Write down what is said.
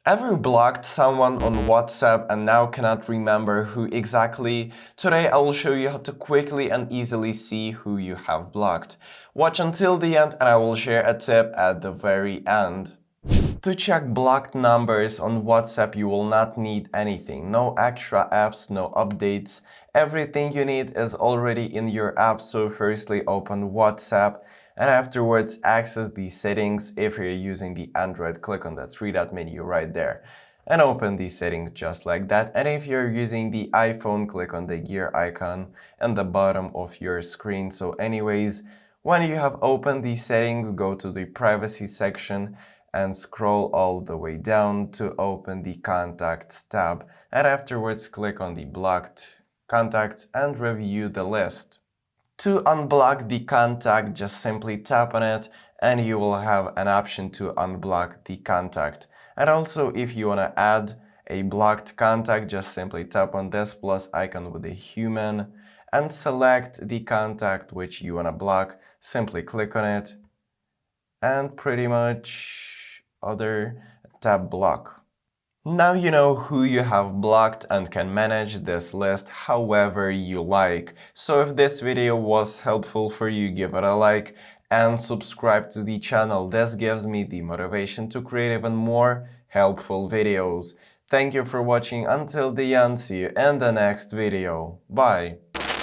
Ever blocked someone on WhatsApp and now cannot remember who exactly? Today I will show you how to quickly and easily see who you have blocked. Watch until the end and I will share a tip at the very end. To check blocked numbers on WhatsApp, you will not need anything. No extra apps, no updates. Everything you need is already in your app. So firstly, open WhatsApp and afterwards access the settings. If you're using the Android, click on that three-dot menu right there and open the settings just like that. And if you're using the iPhone, click on the gear icon at the bottom of your screen. So anyways, when you have opened the settings, go to the privacy section and scroll all the way down to open the Contacts tab, and afterwards click on the blocked contacts and review the list. To unblock the contact, just simply tap on it and you will have an option to unblock the contact. And also, if you want to add a blocked contact, just simply tap on this plus icon with a human and select the contact which you want to block. Simply click on it and pretty much other tab block. Now you know who you have blocked and can manage this list however you like. So if this video was helpful for you, give it a like and subscribe to the channel. This gives me the motivation to create even more helpful videos. Thank you for watching until the end. See you in the next video. Bye.